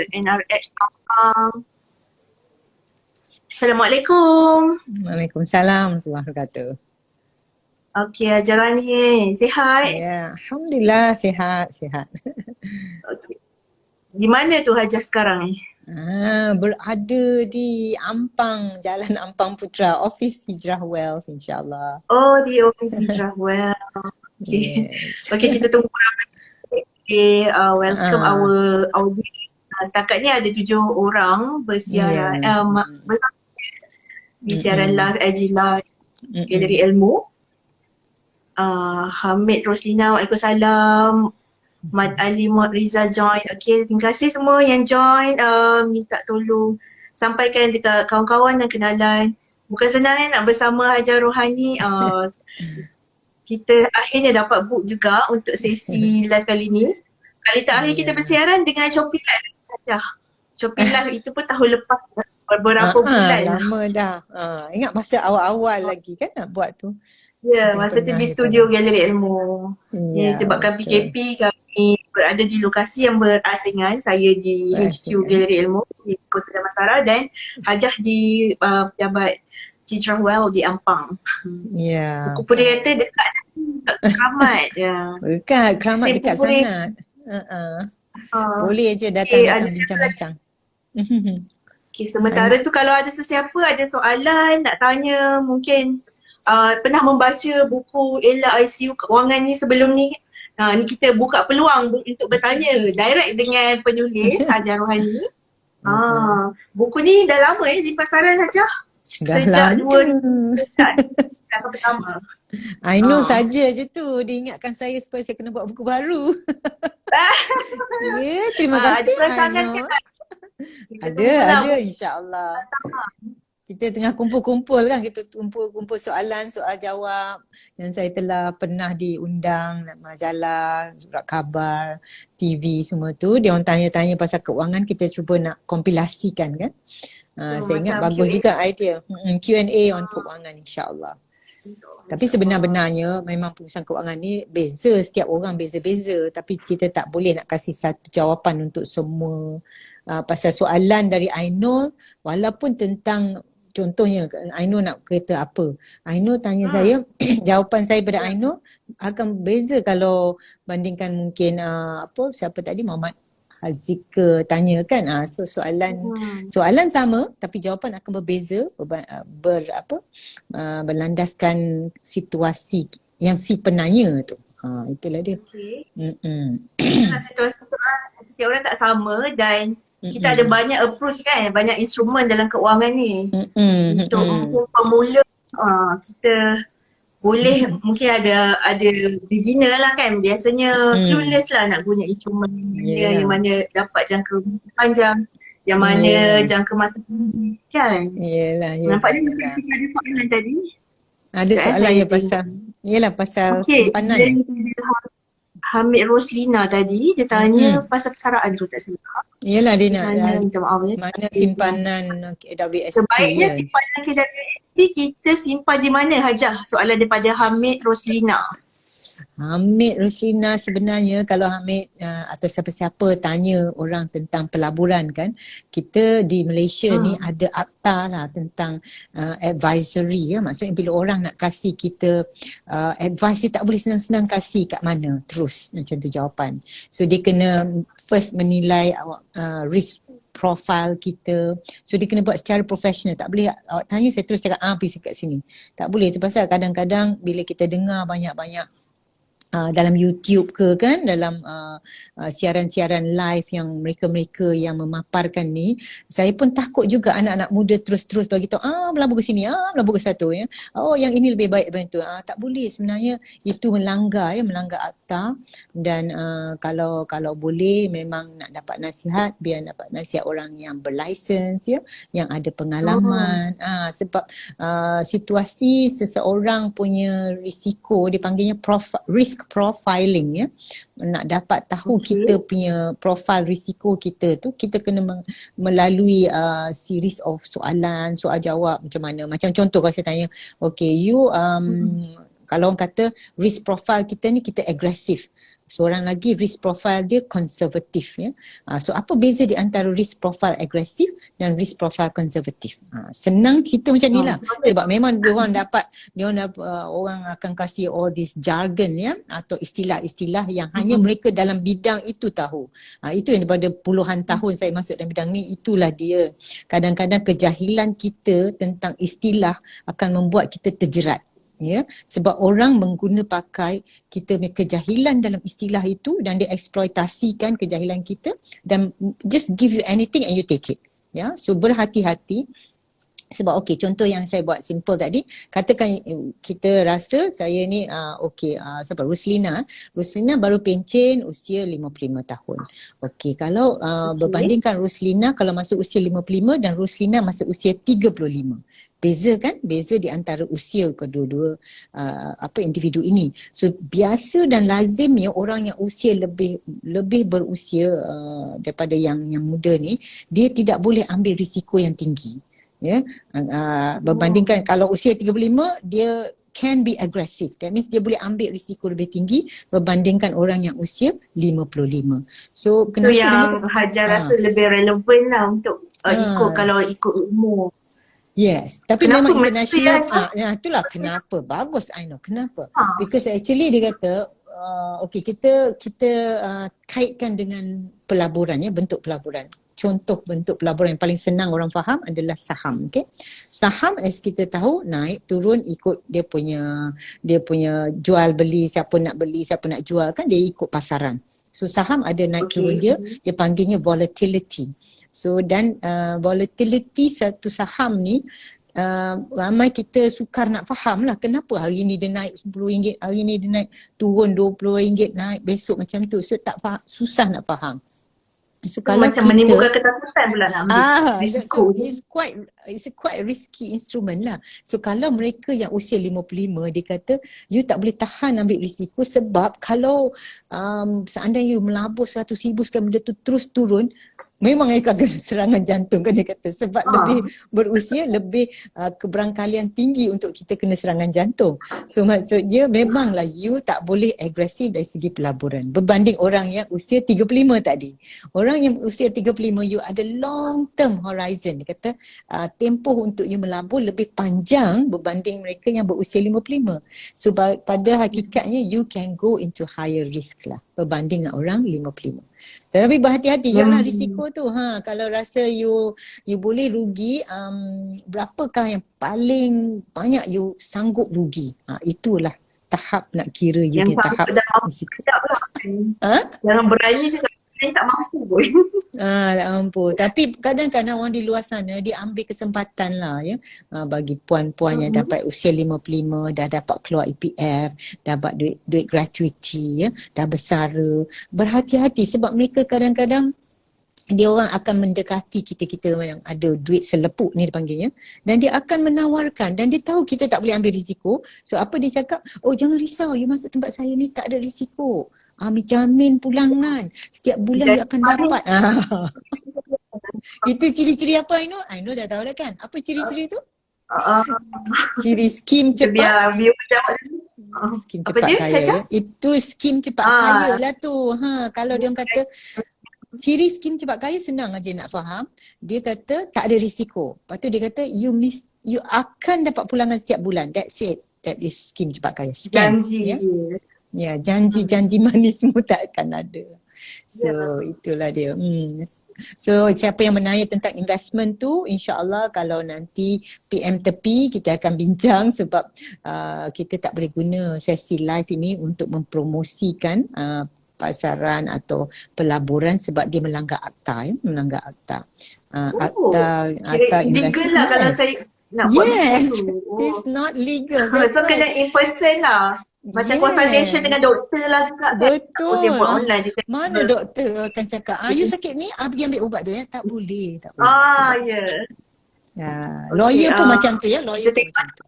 NRX Ampang. Assalamualaikum. Waalaikumsalam warahmatullahi wabarakatuh. Okey, Hajar Rani, sihat? Ya, alhamdulillah sihat. Okey. Di mana tu Hajar sekarang ni? Berada di Ampang, Jalan Ampang Putra, Office Hijrah Wells insya-Allah. Oh, di Office Hijrah. Well, okey. Yes. Okey, kita tunggu ramai. Okay, welcome Ah, our audience. Setakat ni ada 7 orang bersiaran ya. bersama di siaran live AG Live Galeri Ilmu. Hamid Roslina, Waalaikumsalam. Mat Ali Muhammad Riza join. Okay, terima kasih semua yang join. Minta tolong sampaikan dekat kawan-kawan dan kenalan. Bukan senang nak bersama Hajar Rohani. Kita akhirnya dapat book juga untuk sesi live kali ni. Kali terakhir kita bersiaran dengan Shopee Live saja. Shopee Live itu pun tahun lepas, beberapa bulan lah. Lama dah. Ingat masa awal-awal lagi kan nak buat tu. Ya, masa tu di studio Galeri Ilmu. Ya, Sebabkan betul. PKP kami berada di lokasi yang berasingan. Saya di HQ Galeri Ilmu di Kota Damansara dan Hajah di Pejabat Hijrah Well di Ampang. Ya. Buku putih kata dekat Keramat. Ya. Dekat, Keramat dekat Puri. sangat. Boleh je datang bincang-bincang. Okay, sementara tu kalau ada sesiapa ada soalan nak tanya, mungkin pernah membaca buku Ella ICU Keuangan ni sebelum ni. Ni kita buka peluang untuk bertanya direct dengan penulis Hajar Rohani. Buku ni dah lama di pasaran saja. Sejak 2019 tahun pertama. Ainul saja je tu dia ingatkan saya supaya saya kena buat buku baru. Ya, terima kasih Ainul. Ada insya-Allah. Kita tengah kumpul-kumpul kan, kita kumpul soalan, soal jawab yang saya telah pernah diundang majalah, surat khabar, TV semua tu. Dia orang tanya-tanya pasal keuangan, kita cuba nak kompilasikan kan. Saya ingat bagus Q&A juga idea. Q&A on keuangan insya-Allah. Tapi sebenar-benarnya memang pengurusan keuangan ni beza, setiap orang beza-beza, tapi kita tak boleh nak kasih satu jawapan untuk semua. Pasal soalan dari Ainul walaupun tentang contohnya Ainul nak kereta apa, Ainul tanya saya, jawapan saya pada Ainul akan beza kalau bandingkan mungkin siapa tadi Muhammad Hazika tanya kan. So soalan sama tapi jawapan akan berbeza berlandaskan situasi yang si penanya tu. Itulah dia. Situasi setiap orang tak sama dan kita ada banyak approach kan, banyak instrumen dalam keuangan ni. Untuk pemula kita boleh mungkin ada beginner lah kan, biasanya clueless lah nak guna instrumen yang mana dapat jangka panjang, yang mana jangka masa pendek kan. Nampaknya kita ada soalan tadi. Ada soalan yang pasal simpanan. Hamid Roslina tadi dia tanya pasal persaraan tu, tak silap. Yelah dia nak minta maaf mana simpanan KWSP. Sebaiknya simpanan KWSP kita simpan di mana Hajah? Soalan daripada Hamid Roslina. Hamid Roslina, sebenarnya kalau Hamid atau siapa-siapa tanya orang tentang pelaburan kan, kita di Malaysia ni ada akta lah tentang advisory ya. Maksudnya bila orang nak kasih kita advice, dia tak boleh senang-senang kasih kat mana terus macam tu jawapan. So dia kena first menilai risk profile kita. So dia kena buat secara profesional. Tak boleh awak tanya saya terus cakap pergi kat sini. Tak boleh. Tu pasal kadang-kadang bila kita dengar banyak-banyak dalam YouTube ke kan, dalam siaran-siaran live yang mereka-mereka yang memaparkan ni, saya pun takut juga anak-anak muda terus-terus bagi tahu melabur ke sini, melabur ke satu ya. Yang ini lebih baik daripada itu. Tak boleh, sebenarnya itu melanggar akta dan kalau boleh memang nak dapat nasihat, biar dapat nasihat orang yang berlisensi ya, yang ada pengalaman. Sebab situasi seseorang punya risiko dipanggilnya risk profiling ya. Nak dapat tahu kita punya profil risiko kita tu, kita kena melalui series of soalan, soal jawab macam mana. Macam contoh kalau saya tanya, okay you kalau orang kata risk profile kita ni kita agresif. seorang lagi risk profile dia konservatif ya. So apa beza di antara risk profile agresif dan risk profile konservatif? Senang cerita macam ni lah. Sebab memang orang orang akan kasih all this jargon ya, atau istilah-istilah yang hanya mereka dalam bidang itu tahu. Itu yang daripada puluhan tahun saya masuk dalam bidang ni, itulah dia. Kadang-kadang kejahilan kita tentang istilah akan membuat kita terjerat. Ya, sebab orang pakai kita punya kejahilan dalam istilah itu dan dia eksploitasikan kejahilan kita dan just give you anything and you take it. Ya, so berhati-hati. Sebab contoh yang saya buat simple tadi, katakan kita rasa saya ni siapa Ruslina baru pencen usia 55 tahun. Kalau berbandingkan Ruslina kalau masuk usia 55 dan Ruslina masuk usia 35. Beza kan? Beza di antara usia kedua-dua individu ini. So biasa dan lazimnya orang yang usia lebih berusia daripada yang muda ni, dia tidak boleh ambil risiko yang tinggi. Ya, berbandingkan kalau usia 35 dia can be aggressive. That means dia boleh ambil risiko lebih tinggi berbandingkan orang yang usia 55. So kenapa yang Hajar rasa lebih relevan lah untuk kalau ikut umur. Yes, tapi memang international. Itulah kenapa. Bagus, I know. Kenapa? Because actually dia kata kita kaitkan dengan pelaburan ya, bentuk pelaburan. Contoh bentuk pelaburan yang paling senang orang faham adalah saham. Saham as kita tahu naik turun ikut dia punya jual beli, siapa nak beli, siapa nak jual kan, dia ikut pasaran. So saham ada naik turun dia panggilnya volatility. So dan volatility satu saham ni ramai kita sukar nak faham lah kenapa hari ni dia naik RM10, hari ni dia naik turun RM20, naik besok macam tu. So susah nak faham. So kalau macam menimbulkan ketakutan pula nak ambil risiko. It's a quite risky instrument lah. So kalau mereka yang usia 55, dia kata you tak boleh tahan ambil risiko sebab kalau seandainya you melabur 100,000 sekarang benda tu terus turun, memang akan kena serangan jantung kan dia kata, sebab lebih berusia lebih keberangkalian tinggi untuk kita kena serangan jantung. So maksudnya memanglah you tak boleh agresif dari segi pelaburan berbanding orang yang usia 35 tadi. Orang yang usia 35 you ada long term horizon. Dia kata tempoh untuk you melabur lebih panjang berbanding mereka yang berusia 55. So pada hakikatnya you can go into higher risk lah berbanding dengan orang 55. Tapi berhati-hati janganlah risiko tu. Kalau rasa you boleh rugi, berapakah yang paling banyak you sanggup rugi? Itulah tahap nak kira you punya tahap risiko. Jangan berani cakap saya tak mampu pun. Tak mampu. Tapi kadang-kadang orang di luar sana dia ambil kesempatan lah ya. Bagi puan-puan yang dapat usia 55, dah dapat keluar EPF, dapat duit gratuity ya, dah bersara. Berhati-hati sebab mereka kadang-kadang dia orang akan mendekati kita yang ada duit selepuk ni dipanggilnya, dan dia akan menawarkan dan dia tahu kita tak boleh ambil risiko. So apa dia cakap? Oh jangan risau, you masuk tempat saya ni tak ada risiko. Ambil jamin pulangan. Setiap bulan dia akan dapat. Itu ciri-ciri apa Ainur? Ainur dah tahu dah kan? Apa ciri-ciri tu? Ciri skim cepat. Skim cepat kaya. Itu skim cepat kaya lah tu. Kalau dia kata ciri skim cepat kaya senang aja nak faham. Dia kata tak ada risiko. Lepas tu dia kata you akan dapat pulangan setiap bulan. That's it. That is skim cepat kaya. Janji. Ya, janji-janji manis semua tak akan ada. So itulah dia. So siapa yang menanya tentang investment tu, insya-Allah kalau nanti PM tepi kita akan bincang sebab kita tak boleh guna sesi live ini untuk mempromosikan pasaran atau pelaburan sebab dia melanggar akta ya, melanggar akta. Akta legal lah kalau saya nak buat tu. It's not legal. So kena in person lah. Macam consultation dengan doktor lah juga. Betul. Dia buat online je. Mana doktor akan cakap, you sakit ni, pergi ambil ubat tu ya. Tak boleh. Ya. Lawyer pun macam tu ya. Lawyer pun macam tu.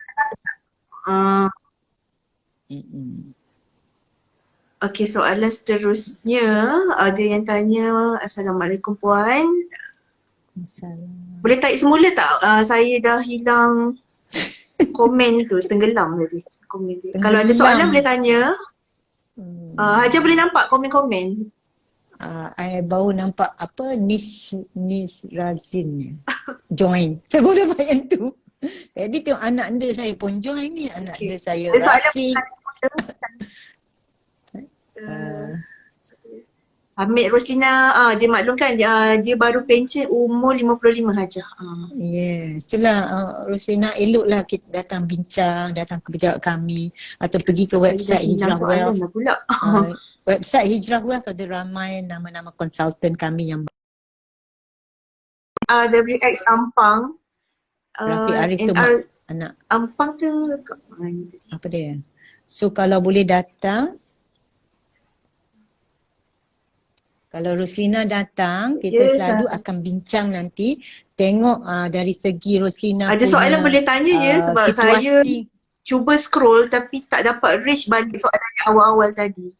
Okay, soalan seterusnya. Ada yang tanya, Assalamualaikum Puan. Boleh tarik semula tak? Saya dah hilang komen tu, tenggelam tadi. Kalau ada soalan boleh tanya. Haja boleh nampak komen-komen. I baru nampak apa Nis Razin join. Saya baru dapat yang tu. Tadi tengok anak anda saya pun join ni. Anak Okay. anda saya Ada soalan Rafiq. Hamid Roslina, dia maklumkan dia baru pencen umur 55 Haja. Yes, itulah Roslina, eloklah kita datang bincang, datang ke pejabat kami atau pergi ke Saya dah website hilang Hijrah soalan Wealth. dah pula. Website Hijrah Wealth ada ramai nama-nama konsultan kami yang RWX Ampang. Rafiq Arif tu NR anak Ampang tu kat mana tadi? apa dia. So kalau boleh datang, kalau Roslina datang, kita Yes, selalu akan bincang nanti. Tengok dari segi Roslina ada punya soalan boleh tanya je sebab saya situasi. cuba scroll tapi tak dapat reach balik soalan yang awal-awal tadi.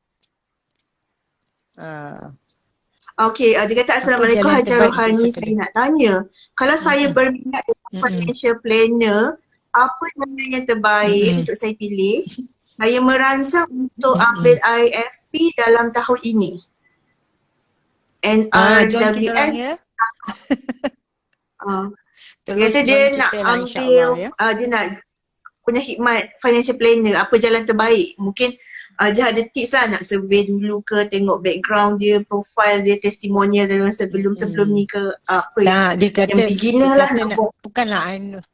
Okay, dia kata Assalamualaikum jalan Haja terbaik Rohani, untuk saya kedua? nak tanya. Kalau saya berminat dengan financial planner, apa jalan yang terbaik untuk saya pilih? Saya merancang untuk ambil IFP dalam tahun ini. Join kita orang NRWS, ya. dia Terus kata dia join nak kita lah ambil, insyaAllah ya. dia nak punya khidmat financial planner, apa jalan terbaik? Mungkin Jah ada tips lah, nak survey dulu ke, tengok background dia, profile dia, testimonial dia sebelum ni ke, apa Tak, dia kata, yang beginner lah nak buat. bukanlah I know.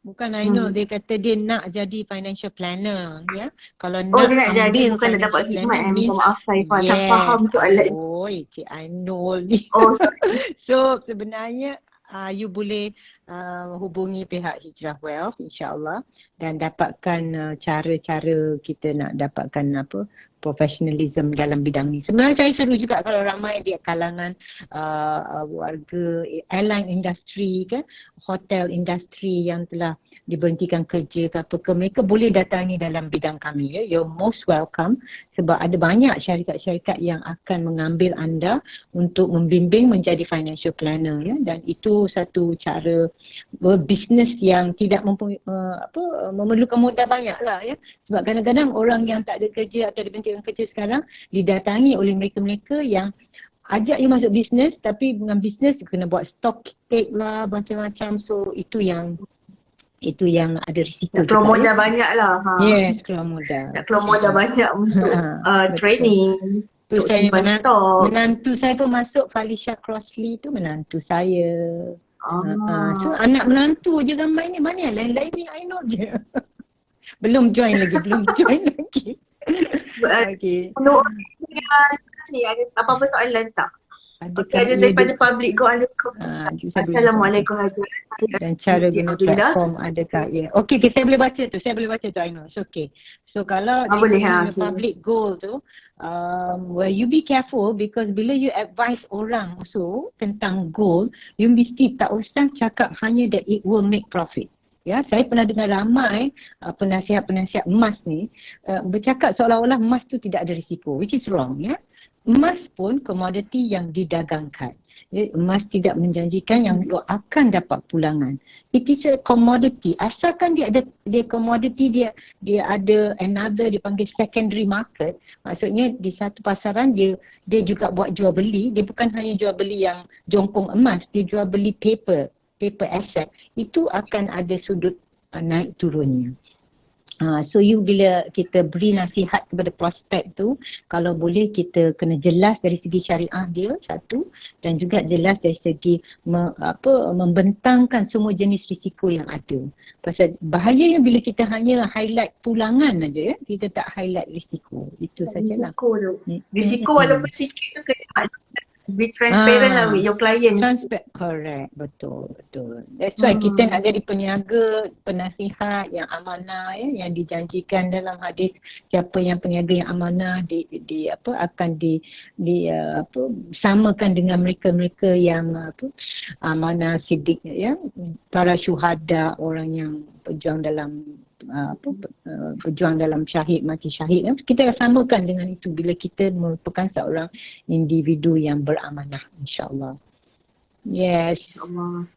Bukan I know, dia kata dia nak jadi financial planner ya. Kalau Oh, nak dia nak jadi, ambil bukan nak dapat financial khidmat. planner, Minta maaf saya tak faham soalan. Cik I know ni. Oh, So sebenarnya you boleh hubungi pihak Hijrah Wealth insyaAllah dan dapatkan cara-cara kita nak dapatkan professionalism dalam bidang ni. Sebenarnya saya seru juga kalau ramai di kalangan warga airline industry kan, hotel industry yang telah diberhentikan kerja ke apa ke, mereka boleh datangi dalam bidang kami ya. You're most welcome sebab ada banyak syarikat-syarikat yang akan mengambil anda untuk membimbing menjadi financial planner ya, dan itu satu cara berbisnes yang tidak memerlukan modal banyak lah ya. Sebab kadang-kadang orang yang tak ada kerja atau diberhentikan kerja sekarang didatangi oleh mereka-mereka yang ajak you masuk bisnes, tapi dengan bisnes you kena buat stock take lah macam-macam. So itu yang ada risiko. nak keluar modal banyak lah. Yes, keluar modal. Nak keluar modal banyak untuk training, untuk simpan stok. Menantu saya pun masuk, Felicia Crossley tu menantu saya. So anak menantu je ramai ni, mana yang lain-lain ni I know je. belum join lagi. Okay. Ni ada apa-apa soalan tak? Adakah ada daripada public go underscore. Assalamualaikum Haji. Dan cara guna platform adakah ya. Okay, saya boleh baca tu. I know. It's okay. So kalau boleh, guna public goal tu, well you be careful because bila you advise orang also tentang goal, you mesti tak usah cakap hanya that it will make profit. Ya, saya pernah dengar ramai penasihat-penasihat emas ni bercakap seolah-olah emas tu tidak ada risiko, which is wrong ya. Emas pun komoditi yang didagangkan. Ya, emas tidak menjanjikan yang you akan dapat pulangan. It is a commodity. Asalkan dia ada commodity, dia ada another dipanggil secondary market. Maksudnya di satu pasaran dia juga buat jual beli. Dia bukan hanya jual beli yang jongkong emas, dia jual beli paper asset. Itu akan ada sudut naik turunnya. So you bila kita beri nasihat kepada prospek tu, kalau boleh kita kena jelas dari segi syariah dia satu, dan juga jelas dari segi membentangkan semua jenis risiko yang ada. Pasal bahayanya bila kita hanya highlight pulangan aja ya, kita tak highlight risiko. Itu sajalah. Risiko walaupun sikit tu kena be transparent lah with your client. Correct, betul. That's why kita nak jadi peniaga, penasihat yang amanah ya, yang dijanjikan dalam hadis, siapa yang peniaga yang amanah akan samakan dengan mereka-mereka yang amanah sidik ya, para syuhada, orang yang berjuang dalam syahid, mati syahid. Kita samakan dengan itu bila kita merupakan seorang individu yang beramanah, insyaAllah. Yes. InsyaAllah.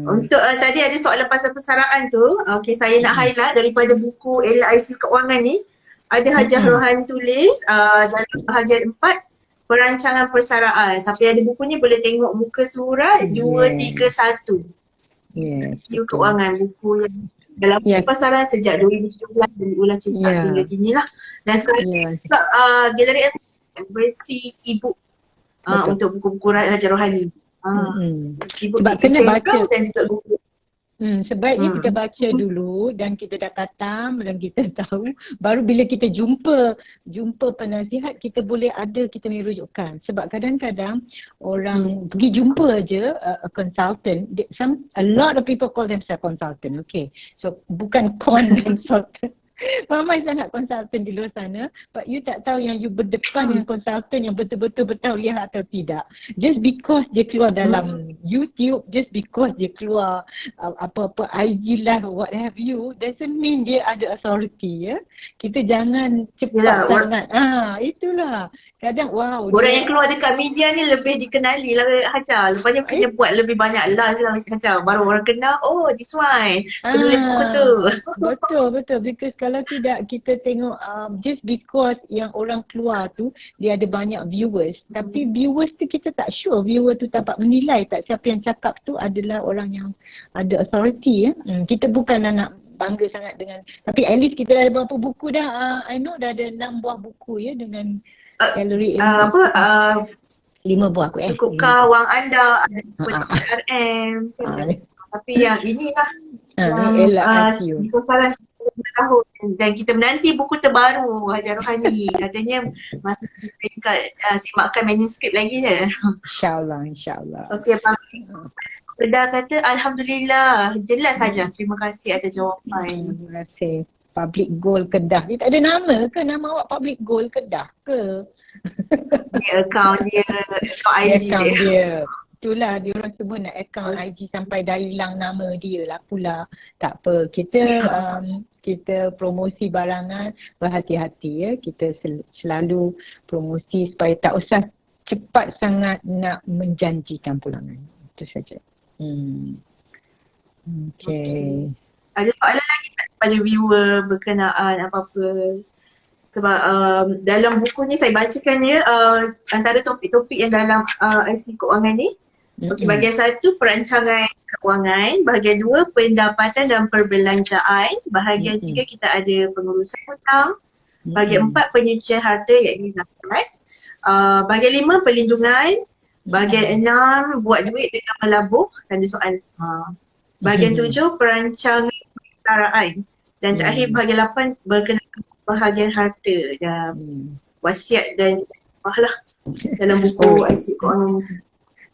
Untuk tadi ada soalan pasal persaraan tu. Okay, saya nak highlight daripada buku LIC Keuangan ni. ada hajah Mm-mm. rohani tulis dalam bahagian 4 perancangan persaraan. Siapa yang ada buku ni boleh tengok muka surat Yes, 231. yes, View betul. keuangan, buku yang dalam Yes, pasaran sejak 2017 dari ulang cetak sehingga yeah, kini lah. Dan sekarang yeah, juga galeri versi e-book betul. untuk buku-buku hajah rohani. Mm-mm. E-book Sebab di kena baca. Instagram dan juga buku. Sebaiknya kita baca dulu dan kita dah khatam dan kita tahu, baru bila kita jumpa penasihat, kita boleh ada kita punya rujukan. Sebab kadang-kadang orang pergi jumpa aja a consultant, a lot of people call themselves consultant, okay. So bukan consultant. Ramai sangat konsultan di luar sana, but you tak tahu yang you berdepan dengan konsultan yang betul-betul bertauliah atau tidak. Just because dia keluar dalam YouTube, just because dia keluar apa-apa IG live or what have you, doesn't mean dia ada authority, ya. Kita jangan cepat sangat. Itulah. Kadang wow. Orang yang keluar dekat media ni lebih dikenali lah Hajar. Lepas ni kena buat lebih banyak live lah Mesti Hajar. Baru orang kenal, oh this one. Penulis buku tu. Betul. Because kalau tidak kita tengok just because yang orang keluar tu dia ada banyak viewers. Tapi viewers tu kita tak sure viewer tu dapat menilai tak siapa yang cakap tu adalah orang yang ada authority, ya. Kita bukanlah nak bangga sangat dengan, tapi at least kita dah ada berapa buku dah. I know dah ada 6 buah buku, ya, dengan galeri 5 buah aku. Cukupkah wang anda ada RM. Tapi yang inilah yang di pasaran 10 tahun dan kita menanti buku terbaru Hajar Rohani. Katanya masih peringkat simakkan manuskrip lagi je. InsyaAllah. Okey, Kedah kata Alhamdulillah, jelas saja. Terima kasih atas jawapan. Terima kasih. Public Goal Kedah. Dia tak ada nama ke? Nama awak Public Goal Kedah ke? Dia akaun dia, akaun IG dia. Itulah, dia orang semua nak akaun IG sampai dah hilang nama dia lah pula. Tak apa. Kita promosi barangan berhati-hati, ya. Kita selalu promosi supaya tak usah cepat sangat nak menjanjikan pulangan. Itu saja. Okay. Ada soalan lagi tak kepada viewer berkenaan apa-apa? Sebab dalam buku ni saya bacakan ya, antara topik-topik yang dalam IC keuangan ni. Okey, bahagian 1 perancangan keuangan, bahagian 2 pendapatan dan perbelanjaan, bahagian 3 kita ada pengurusan hutang, bahagian 4 penyucian harta iaitu zakat, bahagian 5 perlindungan, bahagian 6 buat duit dengan melabur, tanda soal. Bahagian 7 perancangan persaraan dan terakhir bahagian 8 berkenaan bahagian harta dan wasiat dan lah dalam buku IC keuangan.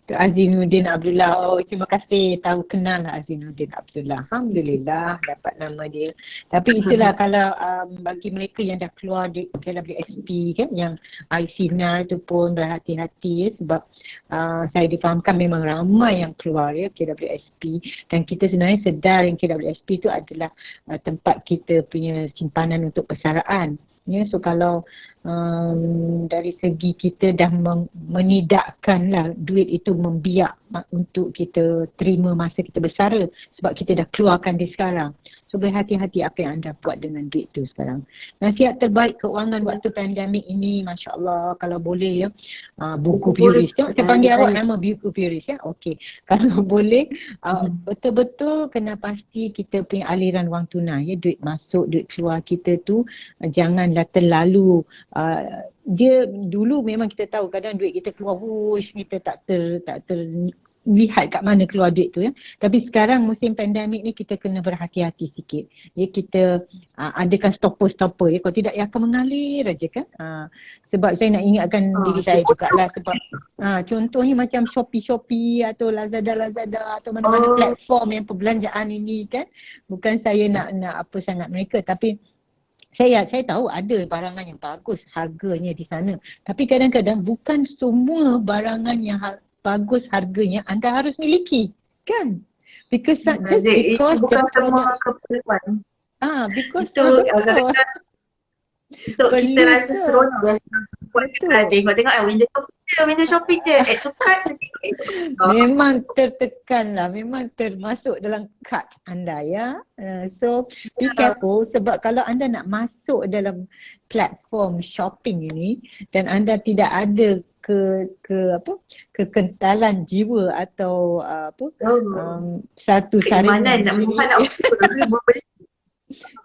Azinuddin Abdullah. Oh, terima kasih. Tahu kenal lah Azinuddin Abdullah. Alhamdulillah dapat nama dia. Tapi itulah kalau bagi mereka yang dah keluar di KWSP kan, yang IC final tu pun berhati-hati, ya, sebab saya difahamkan memang ramai yang keluar, ya, KWSP, dan kita sebenarnya sedar yang KWSP tu adalah tempat kita punya simpanan untuk persaraan. Ya, so kalau dari segi kita dah menidakkan lah duit itu membiak untuk kita terima masa kita bersara, sebab kita dah keluarkan dia sekarang. So berhati-hati apa yang anda buat dengan duit tu sekarang. Nasihat terbaik keuangan waktu pandemik ini, Masya Allah, kalau boleh, ya, buku Puris. Saya panggil awak nama buku Puris, ya. Okey. Kalau boleh, betul-betul kena pasti kita punya aliran wang tunai, ya, duit masuk, duit keluar kita tu janganlah terlalu dia dulu memang kita tahu kadang duit kita keluar kita tak lihat kat mana keluar duit tu, ya. Tapi sekarang musim pandemik ni kita kena berhati-hati sikit. Ya, kita adakan stopper-stopper, ya. Kalau tidak ia akan mengalir aja kan. Sebab saya nak ingatkan diri saya jugalah, sebab contohnya macam Shopee atau Lazada atau mana-mana platform yang perbelanjaan ini kan. Bukan saya nak apa sangat mereka, tapi saya tahu ada barangan yang bagus harganya di sana. Tapi kadang-kadang bukan semua barangan yang bagus harganya anda harus miliki, kan? Because bukan semua keperluan. Because itu untuk kita rasa seronok biasa. Tengok window shopping je, add to cart, Memang tertekan lah, memang termasuk dalam kad anda ya. So be careful sebab kalau anda nak masuk dalam platform shopping ini dan anda tidak ada kekentalan jiwa atau satu keimanan saringan nak diri. membeli.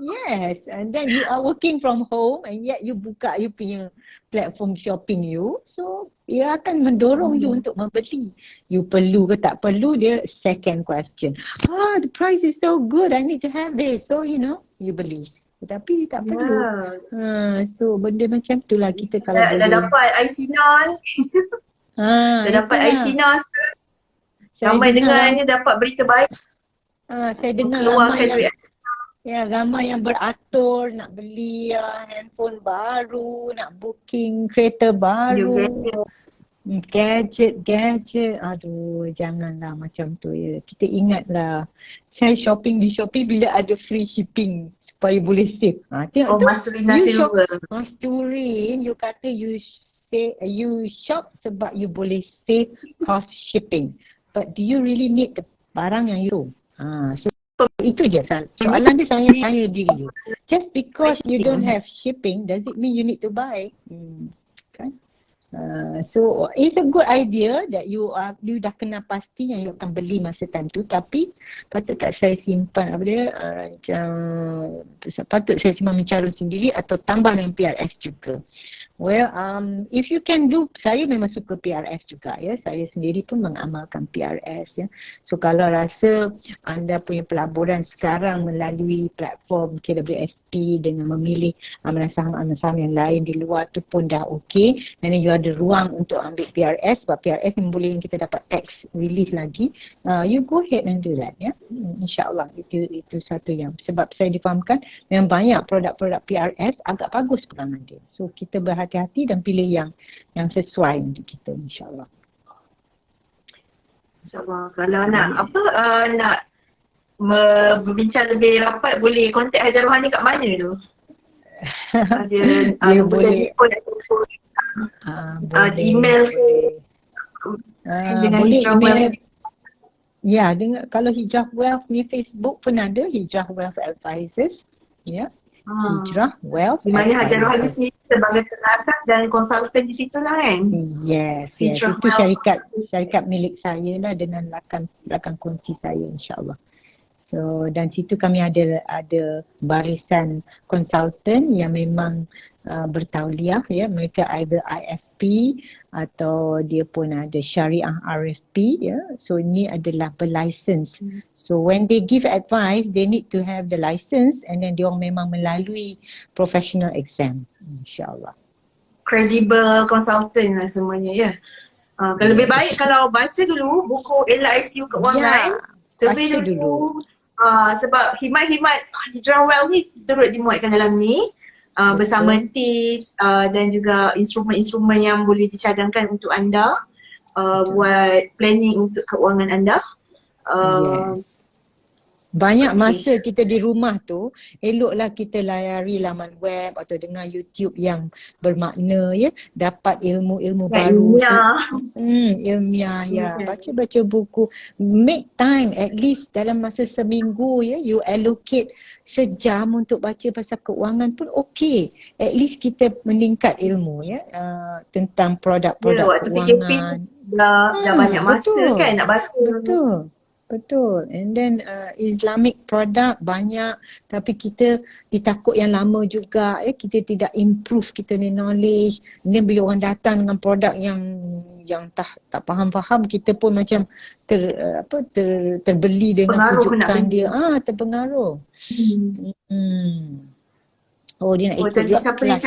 Yes, and then you are working from home and yet you buka you punya platform shopping you. So, ia akan mendorong you untuk membeli. You perlu ke tak perlu, dia second question. The price is so good, I need to have this. So, you beli. Tapi tak perlu. So, benda macam tu lah kita kalau Dah dapat IC0. Dah dapat IC0. Ramai dengarnya dapat berita baik. Saya dengar keluarkan duit. Ramai yang beratur nak beli handphone baru, nak booking kereta baru. Gadget. Aduh, janganlah macam tu ya. Kita ingatlah, saya shopping di Shopee bila ada free shipping supaya boleh save. Tengok tu. Masterina Silver. Masturin, you kata you shop sebab you boleh save cost shipping. But do you really need the barang yang you? So itu je soalan dia, saya tanya diri you. Just because you don't have shipping, does it mean you need to buy? Kan? So it's a good idea that you dah kena pasti yang you akan beli masa time tu, tapi patut tak saya simpan patut saya cuma mencarut sendiri atau tambah dengan PRS juga. Well, if you can do, saya memang suka PRS juga ya. Saya sendiri pun mengamalkan PRS ya. So kalau rasa anda punya pelaburan sekarang melalui platform KWSP dengan memilih saham-saham yang lain di luar tu pun dah okey. Dan you ada ruang untuk ambil PRS sebab PRS yang boleh kita dapat tax relief lagi. You go ahead and do that ya. InsyaAllah itu satu yang sebab saya difahamkan memang banyak produk-produk PRS agak bagus perangan dia. So kita berhati-hati dan pilih yang sesuai untuk kita insyaAllah. InsyaAllah. Kalau nak berbincang lebih rapat boleh kontak Hajar Rohani kat mana tu? Dia boleh email dengan Hijrah Wealth. Ya, kalau Hijrah Wealth ni Facebook pun ada, Hijrah Wealth Advisors. Ya. Hijrah Wealth. Di mana Hajar Rohani sendiri sebagai penasihat dan konsultan di situ lah kan? Yes. Itu syarikat milik saya lah dengan rakan kunci saya insyaAllah. So dan situ kami ada barisan konsultan yang memang bertauliah ya. Mereka either IFP atau dia pun ada syariah RFP ya. So ini adalah berlicense. So when they give advice, they need to have the license and then dia memang melalui professional exam insyaAllah. Credible consultant lah semuanya ya. Kalau lebih baik kalau baca dulu buku LICU Keuangan. Survey dulu. Sebab khidmat-khidmat Hijrah Wealth ni turut dimuatkan dalam ni bersama tips dan juga instrumen-instrumen yang boleh dicadangkan untuk anda buat planning untuk keuangan anda. Yes. Banyak masa kita di rumah tu, eloklah kita layari laman web atau dengar YouTube yang bermakna ya, dapat ilmu-ilmu baru. Ilmiah ya, baca-baca buku, make time at least dalam masa seminggu ya, you allocate sejam untuk baca pasal keuangan pun okey. At least kita meningkat ilmu ya tentang produk-produk keuangan. Dah banyak masa kan nak baca. Betul. And then Islamic product banyak tapi kita ditakut yang lama juga ya, kita tidak improve kita ni knowledge. Dan bila orang datang dengan produk yang tak faham-faham, kita pun macam terbeli dengan pujukan dia. Terpengaruh. Oh dia nak ikut juga kelas.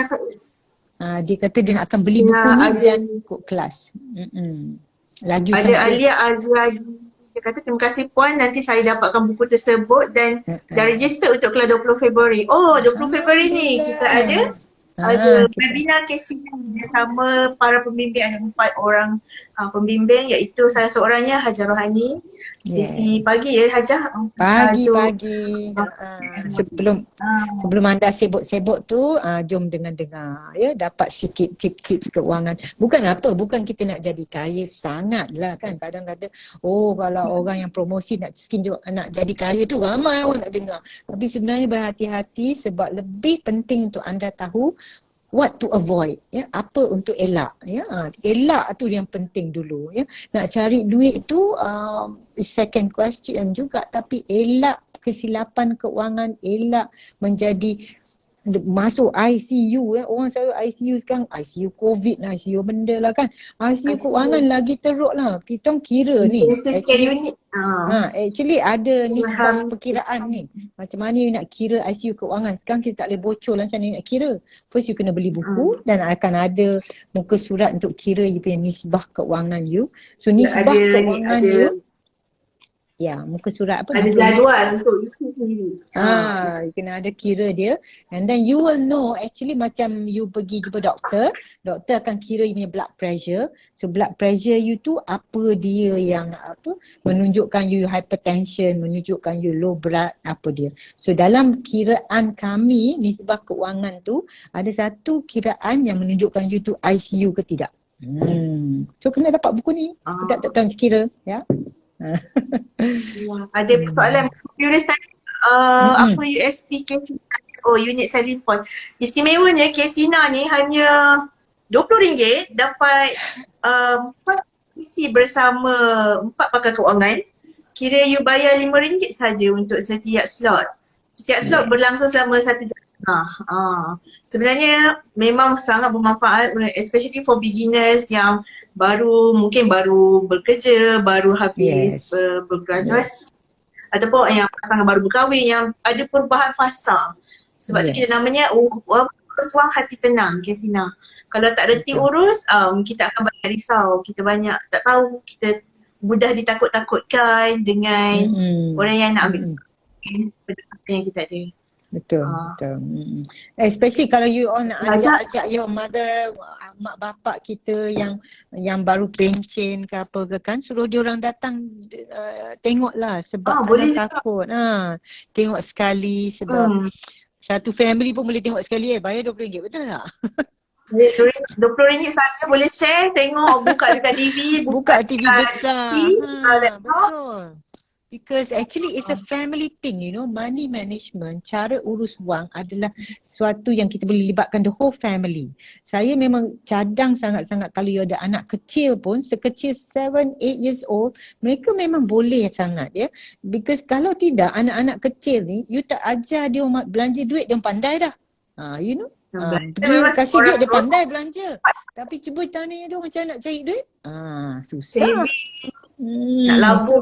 Dia kata dia nak akan beli buku ni dan ikut kelas. Laju ada Alia Azwadi. Dia kata terima kasih puan, nanti saya dapatkan buku tersebut dan dah register untuk kelas 20 Februari. Oh 20 Februari ni kita ada Ada Kita webinar KCI bersama para pembimbing, ada 4 orang pembimbing, iaitu salah seorangnya Hajar Rohani. Sesi yes. pagi ya Hajar. So Pagi-pagi sebelum anda sibuk-sibuk tu jom dengar-dengar ya, dapat sikit tips-tips keuangan. Bukan kita nak jadi kaya sangatlah kan. Kadang-kadang kalau orang yang promosi nak jadi kaya tu ramai orang nak dengar. Tapi sebenarnya berhati-hati sebab lebih penting untuk anda tahu what to avoid, ya, apa untuk elak, ya. Elak tu yang penting dulu, ya. Nak cari duit tu second question juga, tapi elak kesilapan keuangan, elak menjadi masuk ICU, ya. Orang selalu ICU sekarang, ICU COVID lah, ICU benda lah kan. ICU keuangan lagi teruk lah. Kita kira ni. intensive care unit. Actually ada nisbah Faham. perkiraan ni. Macam mana you nak kira ICU keuangan. Sekarang kita tak boleh bocor lah macam mana you nak kira. First you kena beli buku dan akan ada muka surat untuk kira you punya nisbah keuangan you. So nisbah keuangan you, muka surat apa? Ada jadual untuk isi sendiri. You kena ada kira dia. And then you will know actually macam you pergi jumpa doktor. Doktor akan kira you punya blood pressure. So blood pressure you tu apa dia yang menunjukkan you hypertension, menunjukkan you low blood, apa dia. So dalam kiraan kami nisbah keuangan tu ada satu kiraan yang menunjukkan you tu ICU ke tidak. So kena dapat buku ni. Kita tak tahu kira, ya. Ada soalan curious tadi, apa USP Kesina? Unit selling point. Istimewanya Kesina ni hanya RM20 dapat 4 isi bersama 4 pakar keuangan. Kira you bayar RM5 saja untuk setiap slot. Setiap slot berlangsung selama 1 jam. Sebenarnya memang sangat bermanfaat, especially for beginners yang mungkin baru bekerja, baru habis bergraduasi, ataupun yang pasangan baru berkahwin yang ada perubahan fasa. Sebab tu kita namanya urus wang hati tenang Kesina. Kalau tak reti urus, kita akan banyak risau, kita banyak tak tahu, kita mudah ditakut-takutkan dengan orang yang nak ambil pendapatan yang kita ada. Betul. Especially kalau you all nak ajak your mother, mak bapak kita yang baru pencen ke apa ke kan, suruh dia orang datang tengoklah sebab boleh takut. Tengok sekali sebab satu family pun boleh tengok sekali bayar RM20, betul tak? RM20 saja boleh share, tengok, buka dekat TV, buka TV besar. Betul. Because actually it's a family thing, you know. Money management, cara urus wang adalah suatu yang kita boleh libatkan the whole family. Saya memang cadang sangat-sangat kalau you ada anak kecil pun, sekecil 7, 8 years old, mereka memang boleh sangat, ya. Because kalau tidak, anak-anak kecil ni, you tak ajar dia belanja duit, dia pandai dah. You know. Dia kasih duit, dia pandai belanja. Tapi cuba tanya dia macam nak cari duit, susah. Nak labur.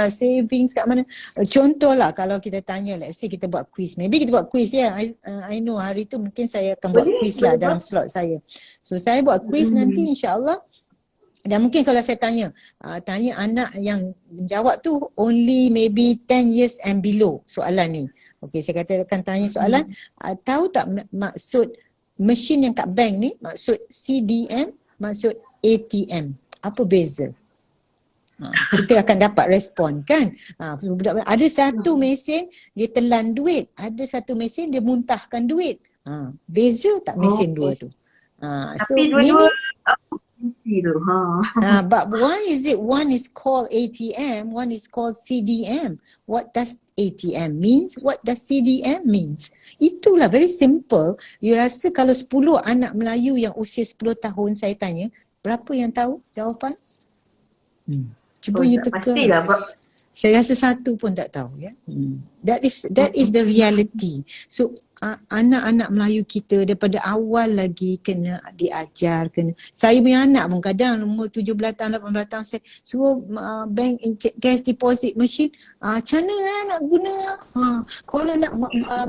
Savings kat mana? Contohlah kalau kita tanya, let's say kita buat quiz. Maybe kita buat quiz, ya. I know hari tu mungkin saya akan buat quiz lah dalam slot saya. So saya buat quiz nanti insyaAllah. Dan mungkin kalau saya tanya anak yang menjawab tu only maybe 10 years and below soalan ni. Okay, saya akan tanya soalan. Tahu tak maksud mesin yang kat bank ni, maksud CDM, maksud ATM. Apa beza? Kita akan dapat respon kan. Ada satu mesin dia telan duit, ada satu mesin dia muntahkan duit. Beza tak mesin dua tu? Tapi dua-dua but why is it one is called ATM, one is called CDM? What does ATM means? What does CDM means? Itulah very simple. You rasa kalau 10 anak Melayu yang usia 10 tahun saya tanya, berapa yang tahu jawapan? Cuba you teka. Pastilah. Saya rasa satu pun tak tahu, ya. That is the reality. So anak-anak Melayu kita daripada awal lagi kena diajar, saya punya anak pun kadang umur 17 tahun, 18 tahun saya suruh bank cash deposit machine, macam mana nak guna, kalau nak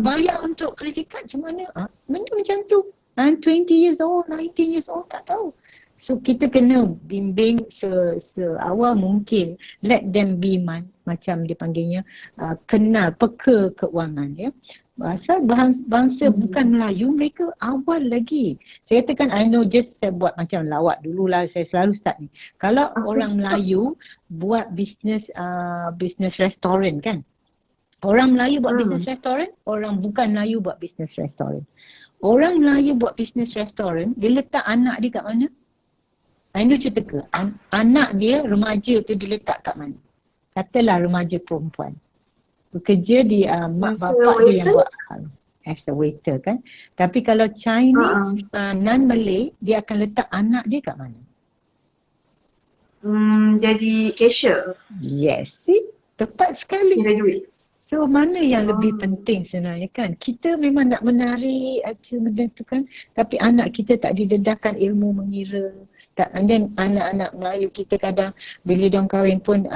bayar untuk credit card macam mana, benda macam tu. 20 years old, 19 years old tak tahu. So kita kena bimbing seawal mungkin, let them be macam dia panggilnya, kenal peka keuangan ya. Bangsa bukan Melayu, mereka awal lagi. Saya katakan I know, just saya buat macam lawak dululah, saya selalu start ni. Kalau orang Melayu buat bisnes restoran kan. Orang Melayu buat bisnes restoran, orang bukan Melayu buat bisnes restoran. Orang Melayu buat bisnes restoran, dia letak anak dia kat mana? Ini cerita ke? Anak dia, remaja tu diletak kat mana? Katalah remaja perempuan. Bekerja di mak bapak dia yang buat as a waiter kan. Tapi kalau Chinese, non-Malay, dia akan letak anak dia kat mana? Jadi cashier. Yes, see? Tepat sekali. Kira duit. So mana yang lebih penting sebenarnya kan? Kita memang nak menarik benda tu kan. Tapi anak kita tak didedahkan ilmu mengira. And then anak-anak Melayu kita kadang bila diorang kahwin pun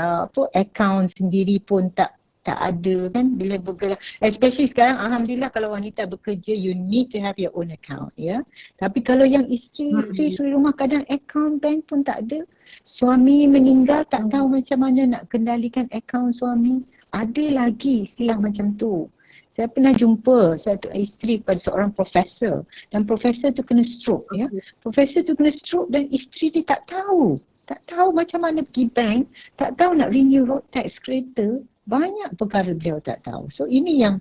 account sendiri pun tak ada kan bila bergerak. Especially sekarang alhamdulillah kalau wanita bekerja you need to have your own account ya. Tapi kalau yang isteri suri rumah kadang account bank pun tak ada. Suami meninggal tak tahu macam mana nak kendalikan account suami. Ada lagi istilah macam tu. Saya pernah jumpa satu isteri pada seorang profesor dan profesor tu kena stroke ya. Profesor tu kena stroke dan isteri dia tak tahu. Tak tahu macam mana pergi bank, tak tahu nak renew road tax kereta. Banyak perkara beliau tak tahu. So ini yang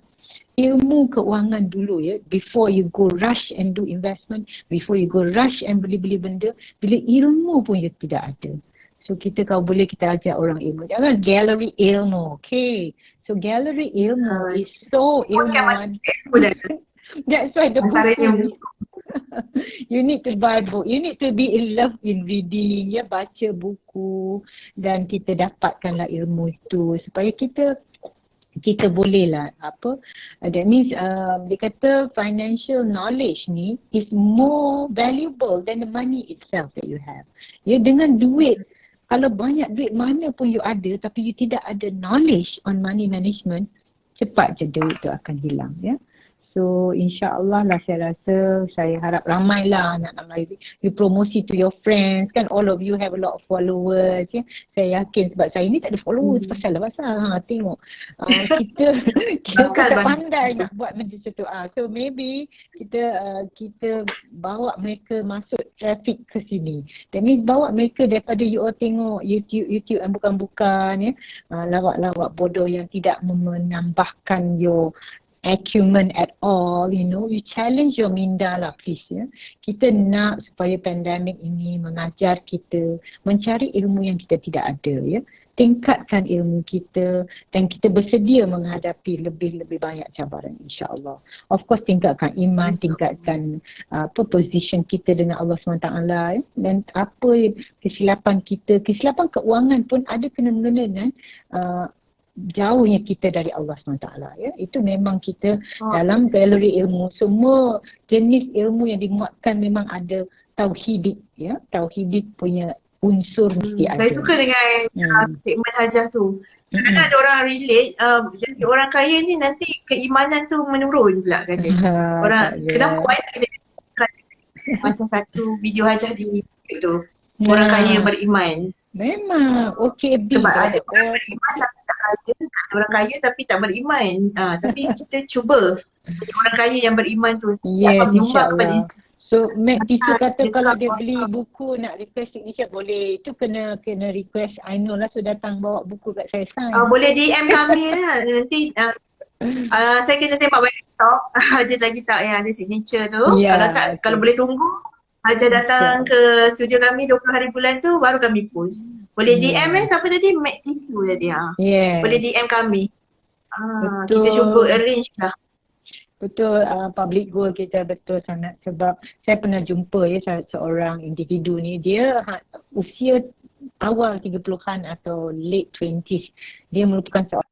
ilmu keuangan dulu ya. Before you go rush and do investment, before you go rush and beli-beli benda, bila ilmu pun you tidak ada. So kita kalau boleh kita ajar orang ilmu. Jangan gallery ilmu, okay. So gallery ilmu is so ilmuwan. That's why the book. You need to buy book. You need to be in love in reading. Ya, baca buku dan kita dapatkanlah ilmu itu supaya kita bolehlah that means dia kata financial knowledge ni is more valuable than the money itself that you have. Ya, dengan duit, kalau banyak duit mana pun you ada tapi you tidak ada knowledge on money management, cepat je duit tu akan hilang ya. So insyaAllah lah saya harap ramailah anak-anak Melayu. You promosi to your friends kan, all of you have a lot of followers ya. Saya yakin sebab saya ni tak ada followers pasal tengok kita tak pandai nak buat macam tu. So maybe kita bawa mereka masuk traffic ke sini. That means bawa mereka daripada you all tengok YouTube yang bukan-bukan ya. Lawak-lawak bodoh yang tidak menambahkan your acumen at all, you know, you challenge your minda lah please ya. Kita nak supaya pandemik ini mengajar kita mencari ilmu yang kita tidak ada ya. Tingkatkan ilmu kita dan kita bersedia menghadapi lebih banyak cabaran insya-Allah. Of course tingkatkan iman, tingkatkan position kita dengan Allah SWT ya. Dan apa kesilapan keuangan pun ada kena-mengena dengan jauhnya kita dari Allah SWT ya. Itu memang kita dalam galeri ilmu, semua jenis ilmu yang dimuatkan memang ada tauhidik ya. Tauhidik punya unsur mesti ada. Saya suka dengan segmen hajah tu. Kadang ada orang relate, jadi orang kaya ni nanti keimanan tu menurun pula kata. Orang kenapa kita macam satu video hajah di YouTube tu. Orang kaya beriman. Memang sebab ada orang beriman tapi tak kaya, ada orang kaya tapi tak beriman. Tapi kita cuba orang kaya yang beriman tu akan menyumbang kepada itu. So Matt Tisa kata kalau dia beli buku nak request signature boleh. Itu kena request. I know lah, so datang bawa buku kat saya sign. Boleh DM kami lah. Nanti saya kena sembang balik TikTok. Ada lagi tak yang ada signature tu. Kalau boleh tunggu Aja datang ke studio kami 20 hari bulan tu baru kami post. Boleh DM siapa tadi? Mac Titu tadi Boleh DM kami. Kita cuba arrange lah. Betul, public goal kita betul sangat sebab saya pernah jumpa ya seorang individu ni, dia usia awal 30-an atau late 20s. Dia merupakan seorang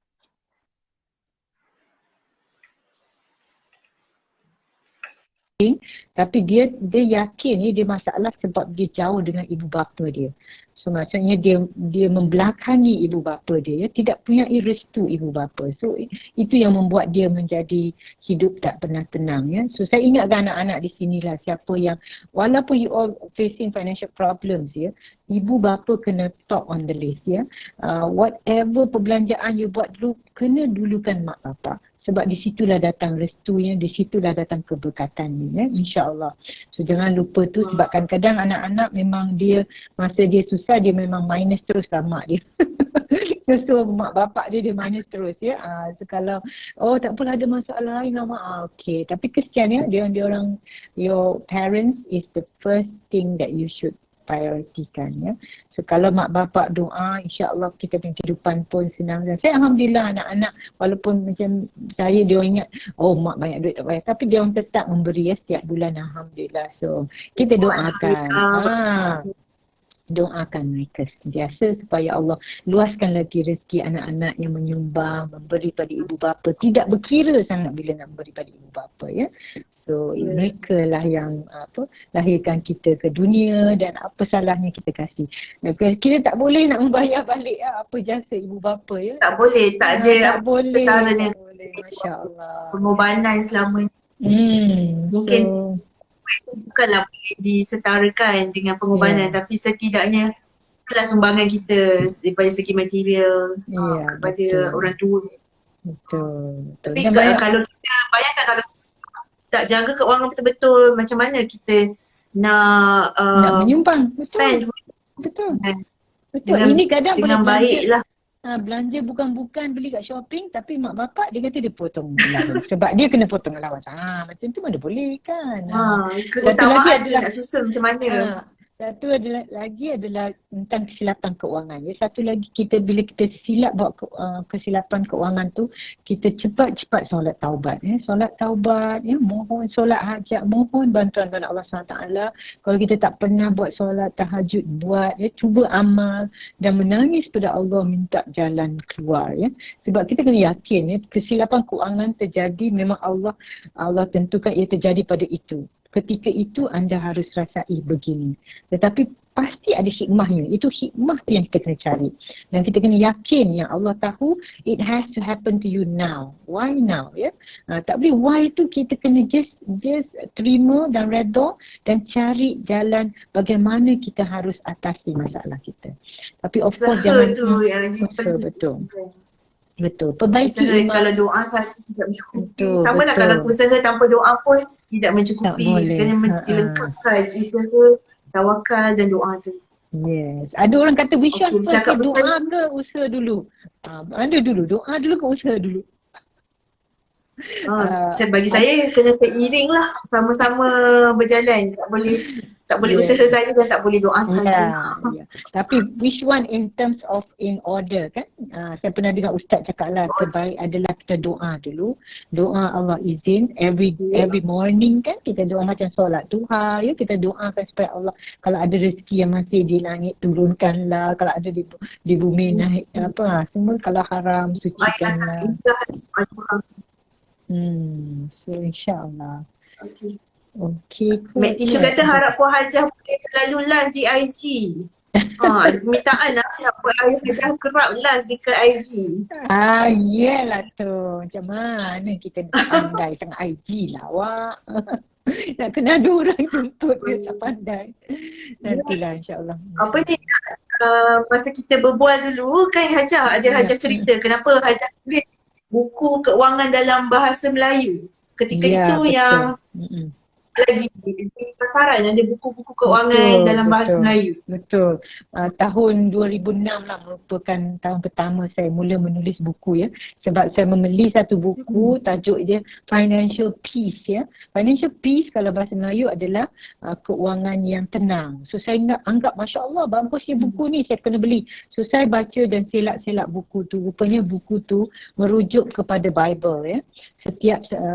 tapi dia yakin dia masalah sebab dia jauh dengan ibu bapa dia. So maksudnya dia membelakangi ibu bapa dia, tidak punya restu ibu bapa. So itu yang membuat dia menjadi hidup tak pernah tenang ya. So saya ingatkan anak-anak di sinilah, siapa yang walaupun you all facing financial problems ya, ibu bapa kena top on the list ya. Whatever perbelanjaan you buat dulu, kena dulukan mak bapak. Sebab di situlah datang restunya, di situlah datang keberkatannya ya, insya-Allah. So jangan lupa tu, sebab kadang-kadang anak-anak memang dia masa dia susah dia memang minus terus lah mak dia. So mak bapak dia minus terus ya. So kalau tak apalah ada masalah lain lah mak. Okay, tapi kesian ya, dia orang, your parents is the first thing that you should prioritikan ya. So kalau mak bapak doa, insya-Allah kita punya kehidupan pun senang. Dan saya alhamdulillah anak-anak walaupun macam saya dia ingat mak banyak duit tak payah, tapi dia orang tetap memberi ya setiap bulan, alhamdulillah. So kita doakan. Doakan mereka sentiasa supaya Allah luaskan lagi rezeki anak-anak yang menyumbang, memberi pada ibu bapa, tidak berkira sangat bila nak memberi pada ibu bapa ya. So mereka lah yang lahirkan kita ke dunia, dan apa salahnya kita kasih. Kita tak boleh nak membayar balik apa jasa ibu bapa ya. Tak boleh, tak ada tak boleh. setara dengan Masya-Allah. pengorbanan selama ni. Mungkin bukanlah boleh disetarakan dengan pengorbanan, tapi setidaknya adalah sumbangan kita daripada segi material kepada orang tua. Betul. Tapi kalau kita bayangkan kalau tak jaga keuangan betul-betul, macam mana kita nak menyumbang. Spend Betul. Dengan, ini kadang dengan baik lah. Belanja bukan beli kat shopping, tapi mak bapak dia kata dia potong allowance sebab dia kena potong allowance. Macam tu mana boleh kan. Keutamaan tu nak susun macam mana. Satu lagi adalah tentang kesilapan keuangan. Satu lagi, bila kita silap buat kesilapan keuangan tu, kita cepat-cepat solat taubat. Solat taubat, mohon solat hajat, mohon bantuan kepada Allah SWT. Kalau kita tak pernah buat solat tahajud, buat, cuba amal dan menangis pada Allah, minta jalan keluar. Sebab kita kena yakin, kesilapan keuangan terjadi memang Allah tentukan ia terjadi pada itu. Ketika itu anda harus rasai begini. Tetapi pasti ada hikmahnya. Itu hikmah yang kita kena cari. Dan kita kena yakin yang Allah tahu it has to happen to you now. Why now? Tak boleh why tu, kita kena just terima dan redha dan cari jalan bagaimana kita harus atasi masalah kita. Tapi of course jangan tu yang betul. Perbaiki iman. Kalau doa saja tidak mencukupi. Sama lah kalau usaha tanpa doa pun tidak mencukupi. Kena dilengkapkan usaha, tawakal dan doa tu. Yes. Ada orang kata wish doa ke usaha dulu? Mana dulu? Doa dulu ke usaha dulu? Bagi saya kena seiring lah, sama-sama berjalan. Tak boleh usaha saja dan tak boleh doa saja. Tapi which one in terms of in order kan? Saya pernah dengar ustaz cakap lah, terbaik adalah kita doa dulu. Doa Allah izin every morning kan, kita doa macam solat duha ya, kita doakan supaya Allah kalau ada rezeki yang masih di langit turunkanlah, kalau ada di bumi naik semua, kalau haram sucikanlah. So insya-Allah. Okay. Mek Tishu kata harap Puan Hajah boleh selalu live di IG. Ada permintaan lah nak buat Hajah kerap live di ke IG. Yelah tu. Macam mana kita nak pandai sangat IG lah awak. Nak kena ada orang jemput dia tak pandai. Nantilah insya-Allah. Apa ni? Masa kita berbual dulu kan Hajah ada Hajah cerita kenapa Hajah tulis buku keuangan dalam bahasa Melayu. Ketika itu betul. Yang lagi di pasaran ada buku-buku keuangan dalam bahasa Melayu. Betul. Tahun 2006 lah merupakan tahun pertama saya mula menulis buku ya. Sebab saya membeli satu buku tajuk dia Financial Peace ya. Financial Peace kalau bahasa Melayu adalah keuangan yang tenang. So saya anggap Masya Allah bagusnya buku ni, saya kena beli. So saya baca dan selak-selak buku tu. Rupanya buku tu merujuk kepada Bible ya.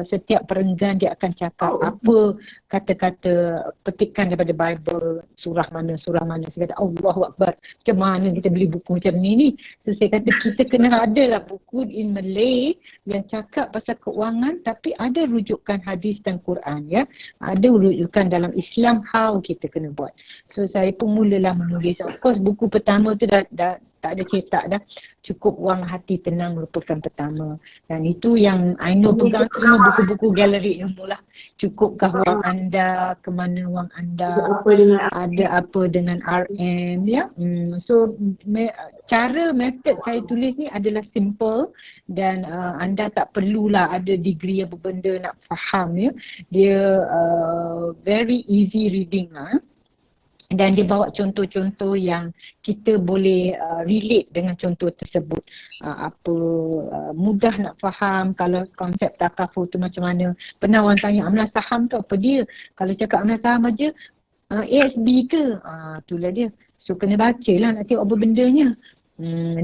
Setiap perenggan dia akan cakap apa kata-kata petikan daripada Bible, surah mana. Saya kata Allahu Akbar, macam mana kita beli buku macam ni. So saya kata kita kena ada lah buku in Malay yang cakap pasal keuangan tapi ada rujukan hadis dan Quran ya. Ada rujukan dalam Islam how kita kena buat. So saya pun mulalah menulis. Of course buku pertama tu dah tak ada cetak dah. Cukup Wang Hati Tenang merupakan pertama. Dan itu yang I know pegang semua buku-buku galeri ilmu lah. Cukupkah wang anda, ke mana wang anda, ada apa dengan RM ya. So cara method saya tulis ni adalah simple dan anda tak perlulah ada degree apa benda nak faham ya. Dia very easy reading lah. Dan dia bawa contoh-contoh yang kita boleh relate dengan contoh tersebut. Mudah nak faham kalau konsep takaful tu macam mana. Pernah orang tanya amlah saham tu apa dia? Kalau cakap amlah saham aja ASB ke? Itulah dia. So kena baca lah nak tengok apa bendanya.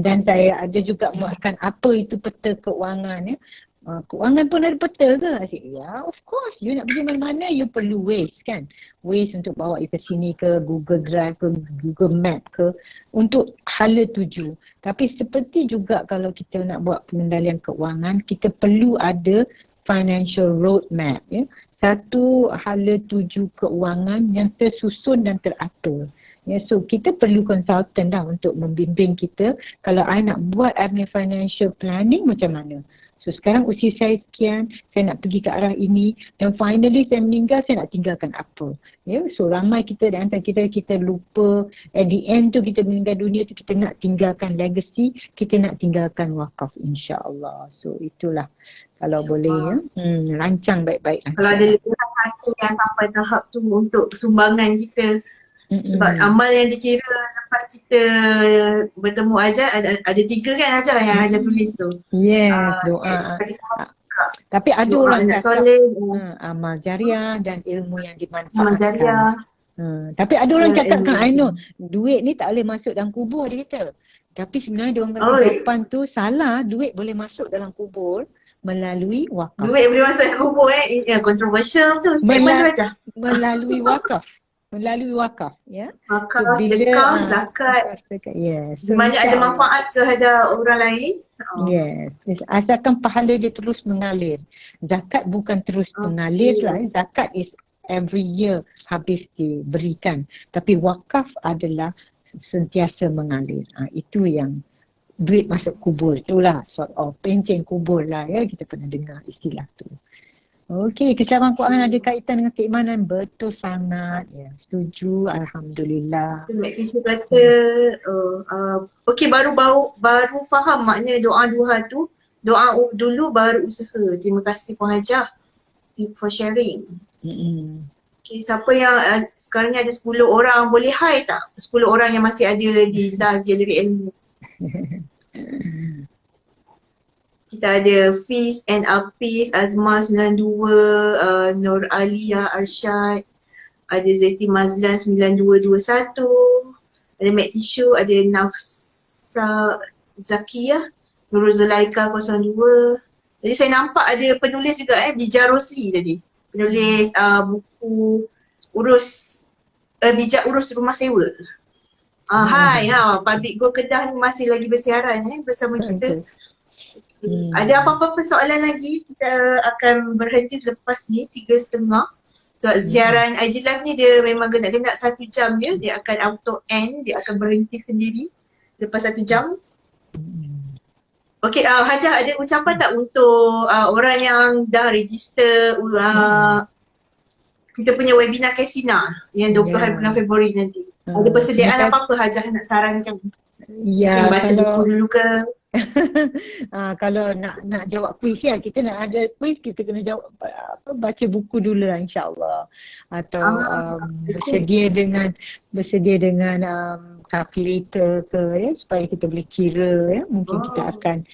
Dan saya ada juga buatkan apa itu peta keuangan ya. Keuangan pun ada peta ke? Asyik, ya of course. You nak pergi mana-mana, you perlu Waze kan. Waze untuk bawa you ke sini ke, Google Drive ke, Google Map ke. Untuk hala tuju. Tapi seperti juga kalau kita nak buat pengendalian keuangan, kita perlu ada financial roadmap ya. Satu hala tuju keuangan yang tersusun dan teratur. Ya, so kita perlu konsultan dah untuk membimbing kita. Kalau I nak buat I punya financial planning macam mana. So sekarang usia saya sekian, saya nak pergi ke arah ini dan finally saya meninggal, saya nak tinggalkan apa. Ya, so ramai kita di antara kita lupa at the end tu kita meninggal dunia tu kita nak tinggalkan legacy, kita nak tinggalkan wakaf insya-Allah. So itulah kalau boleh ya. Rancang baik-baik. Kalau ada satu yang sampai tahap tu untuk sumbangan kita. Sebab amal yang dikira lepas kita bertemu Ajar ada 3 kan Ajar yang Ajar tulis tu. Yes, doa. Tapi ada doa orang anak cakap soleh, amal jariah dan ilmu yang amal dimanfaatkan. jariah. Tapi ada orang cakap ilmu kan, I itu. know, duit ni tak boleh masuk dalam kubur dia kata. Tapi sebenarnya dia orang kata jawapan tu salah, duit boleh masuk dalam kubur melalui wakaf. Duit boleh masuk dalam kubur controversial tu. Statement tu Ajar. Melalui wakaf. Melalui wakaf ya. Wakaf, So, sedekah, zakat. Yes. Di mana ada manfaat terhadap orang lain. Yes. Asalkan pahala dia terus mengalir. Zakat bukan terus mengalir lah. Zakat is every year habis diberikan. Tapi wakaf adalah sentiasa mengalir. Itu yang duit masuk kubur. Itulah sort of pencen kubur lah ya. Kita pernah dengar istilah tu. Okey, kecaman Quran ada kaitan dengan keimanan. Betul sangat. Ya, setuju. Alhamdulillah. Mak teacher kata, okey baru faham makna doa duha tu. Doa dulu baru usaha. Terima kasih Puan Hajah for sharing. Okay, siapa yang sekarang ni ada 10 orang, boleh hi tak? 10 orang yang masih ada di live galeri ilmu. Kita ada Fiz and Apis, Azma 92, Nur Alia Arsyad, ada Zeti Mazlan 9221, ada Mek Tishu, ada Nafsa Zakiyah, Nurul Zulaika 02. Jadi saya nampak ada penulis juga Bija Rosli tadi. Penulis buku bijak urus rumah sewa. Hai, Public Go Kedah ni masih lagi bersiaran bersama kita. Ada apa-apa soalan lagi, kita akan berhenti selepas ni 3.30. So siaran IG Live ni dia memang genap-genap 1 jam je, dia akan auto end, dia akan berhenti sendiri lepas 1 jam. Okey, Hajah ada ucapan tak untuk orang yang dah register kita punya webinar Kesina yang 20 hari bulan Februari nanti. Ada persediaan apa-apa Hajah nak sarankan? Ya, mungkin baca buku dulu ke? Kalau nak jawab kuis ya, kita nak ada kuis, kita kena jawab baca buku dulu lah insya-Allah. Atau bersedia dengan calculator ke ya, supaya kita boleh kira ya. Mungkin kita akan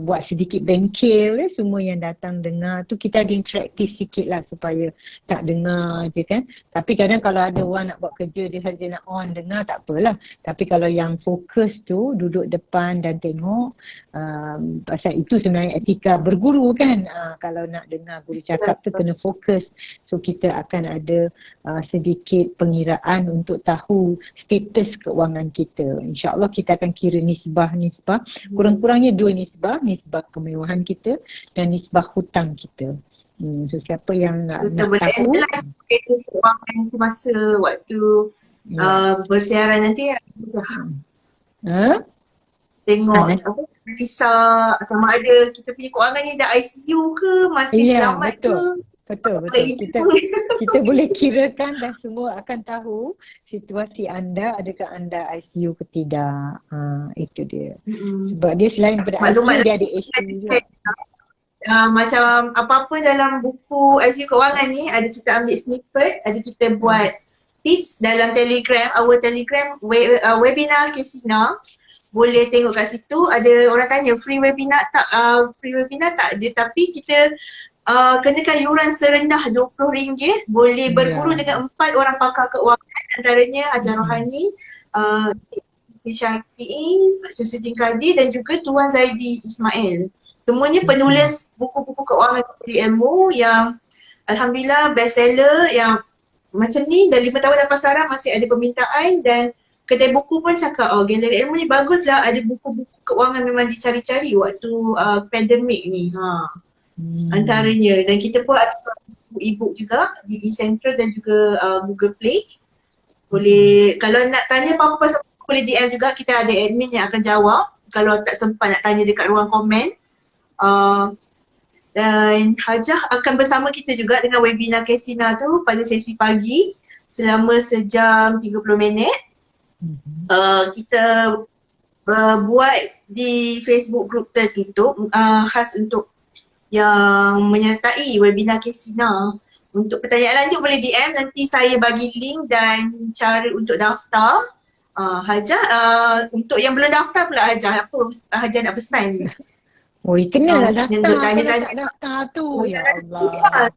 buat sedikit bengkel ya, semua yang datang dengar tu kita ada interaktif sikit lah supaya tak dengar je kan. Tapi kadang kalau ada orang nak buat kerja dia saja nak on dengar tak apalah. Tapi kalau yang fokus tu duduk depan dan tengok tengok. Pasal itu sebenarnya etika berguru kan. Kalau nak dengar guru cakap tu kena fokus. So kita akan ada sedikit pengiraan untuk tahu status keuangan kita. InsyaAllah kita akan kira nisbah. Kurang-kurangnya 2 nisbah. Nisbah kemewahan kita dan nisbah hutang kita. So siapa yang nak tahu. Status keuangan semasa waktu bersiaran nanti. Tengok apa Risau sama ada kita punya kewangan ni dah ICU ke, masih selamat betul. ke. Betul. Kita boleh kirakan dan semua akan tahu situasi anda, adakah anda ICU ke tidak. Itu dia. Sebab dia selain daripada ICU dia ada issue juga. Macam apa-apa dalam buku ICU kewangan ni ada kita ambil snippet, ada kita buat tips dalam Telegram, our Telegram webinar Kesina. Boleh tengok kat situ, ada orang tanya free webinar tak? Free webinar tak ada, tapi kita kenakan yuran serendah RM20, boleh berguru dengan 4 orang pakar keuangan, antaranya Hajar Rohani, Sri Syafiee, Susuddin Kadir dan juga Tuan Zaidi Ismail. Semuanya penulis buku-buku keuangan dari ilmu yang alhamdulillah bestseller, yang macam ni dah 5 tahun dah pasaran masih ada permintaan, dan kedai buku pun cakap, galeri ilmu ni baguslah, ada buku-buku keuangan memang dicari-cari waktu pandemik ni. Antaranya, dan kita pun ada e-book juga di eCentral dan juga Google Play. Boleh, kalau nak tanya apa-apa pasal boleh DM juga, kita ada admin yang akan jawab kalau tak sempat nak tanya dekat ruang komen. Dan Hajah akan bersama kita juga dengan webinar Kesina tu pada sesi pagi selama sejam 30 minit. Kita buat di Facebook group tertutup khas untuk yang menyertai webinar Kesina. Untuk pertanyaan lanjut boleh DM, nanti saya bagi link dan cara untuk daftar. Hajah, untuk yang belum daftar pula Hajah, apa Hajah nak pesan? Kenalah daftar. Untuk tanya-tanya tak daftar tu. Ya Allah.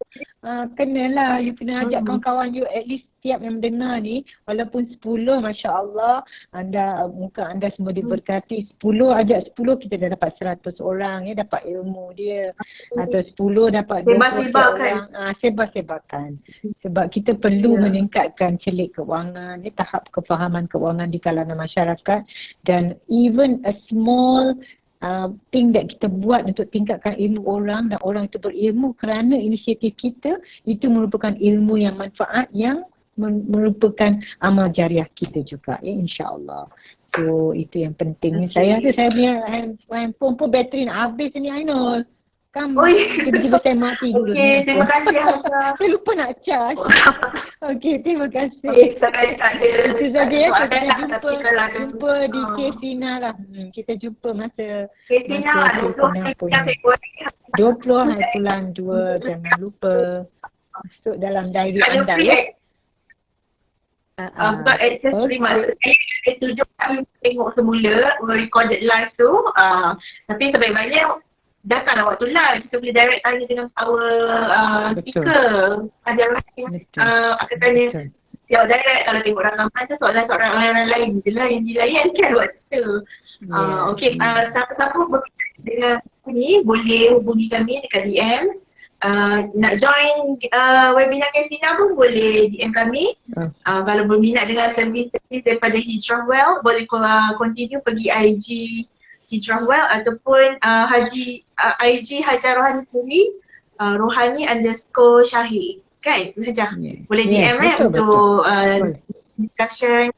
Kenalah. You kena ajak kawan-kawan you, at least setiap yang mendengar ni, walaupun 10, Masya Allah, muka anda semua diberkati. 10, ajak 10, kita dah dapat 100 orang ya, dapat ilmu dia. Atau 10 dapat 20 orang. Sebar-sebarkan. Sebab kita perlu meningkatkan celik kewangan, tahap kefahaman kewangan di kalangan masyarakat. Dan even a small thing that kita buat untuk tingkatkan ilmu orang dan orang itu berilmu kerana inisiatif kita, itu merupakan ilmu yang manfaat, yang merupakan amal jariah kita juga ya, insyaAllah. So itu yang penting. Saya punya handphone pun bateri nak habis ni, Ainul. Tiba-tiba saya mati dulu. Terima kasih Hajah. Saya lupa nak charge. Terima kasih. Setakat tak ada itu saja ya. soalan Kita jumpa di Kesina lah. Kita jumpa masa Kesina 20 hari bulan 2. Jangan lupa masuk dalam diary anda ya. Buat access free, maksudnya saya tujuh kami tengok semula recorded live tu, tapi sebaik-baiknya datanglah waktu live, kita boleh direct tanya dengan our speaker. Ada akan tanya siap direct. Kalau tengok rakaman tu soalan-soalan lain je lah yang dilayankan waktu tu. Siapa-siapa berkaitan dengan ni boleh hubungi kami dekat DM. Nak join webinar Kesina pun boleh DM kami. Kalau berminat dengan servis-servis daripada Hijrah Well, boleh continue pergi IG Hijrah Well ataupun IG Hajar Rohani sendiri, Rohani_Syahid kan Hajah? Boleh DM untuk discussion.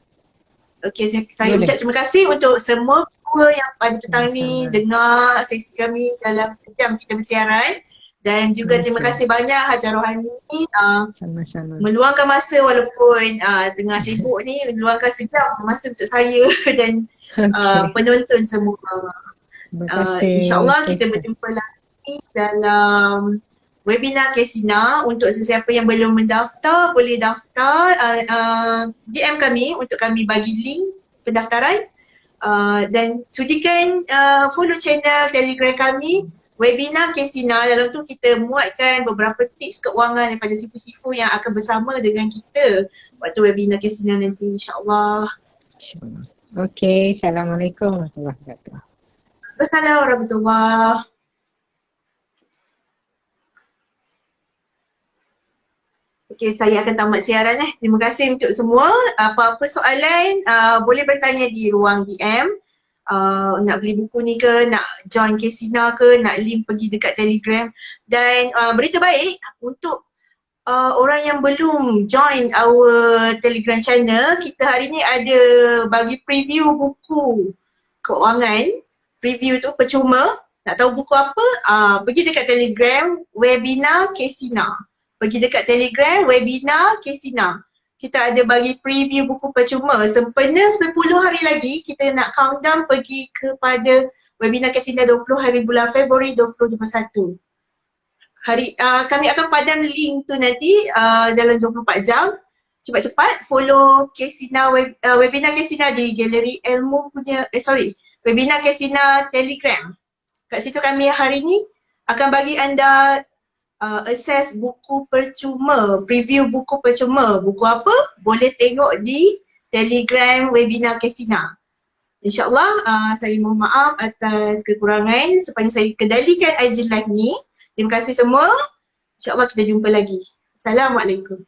Saya ucap terima kasih untuk semua yang pada petang ni dengar sesi kami dalam sejam kita bersiaran. Dan juga terima kasih banyak Hajar Rohani meluangkan masa walaupun tengah sibuk ni, meluangkan sejam masa untuk saya dan penonton semua. InsyaAllah kita berjumpa lagi dalam webinar Kesina. Untuk sesiapa yang belum mendaftar, boleh daftar, DM kami untuk kami bagi link pendaftaran, dan sudikan follow channel Telegram kami webinar Kesina. Dalam tu kita muatkan beberapa tips keuangan daripada sifu-sifu yang akan bersama dengan kita waktu webinar Kesina nanti, insyaAllah. Assalamualaikum warahmatullahi wabarakatuh. Wassalamualaikum warahmatullahi. Okey, saya akan tamat siaran. Terima kasih untuk semua. Apa-apa soalan boleh bertanya di ruang DM. Nak beli buku ni ke, nak join Kesina ke, nak link pergi dekat Telegram. Dan berita baik untuk orang yang belum join our Telegram channel, kita hari ni ada bagi preview buku keuangan. Preview tu percuma. Nak tahu buku apa? Pergi dekat Telegram, webinar Kesina. Pergi dekat Telegram, webinar Kesina. Kita ada bagi preview buku percuma. Sempena 10 hari lagi, kita nak countdown pergi kepada webinar Kesina 20 hari bulan Februari 2021. Kami akan padam link tu nanti dalam 24 jam. Cepat-cepat follow Kesina webinar Kesina di Galeri Ilmu punya webinar Kesina Telegram. Kat situ kami hari ni akan bagi anda akses buku percuma, preview buku percuma. Buku apa? Boleh tengok di Telegram webinar Kesina. InsyaAllah saya mohon maaf atas kekurangan sepanjang saya kendalikan IG Live ni. Terima kasih semua. InsyaAllah kita jumpa lagi. Assalamualaikum.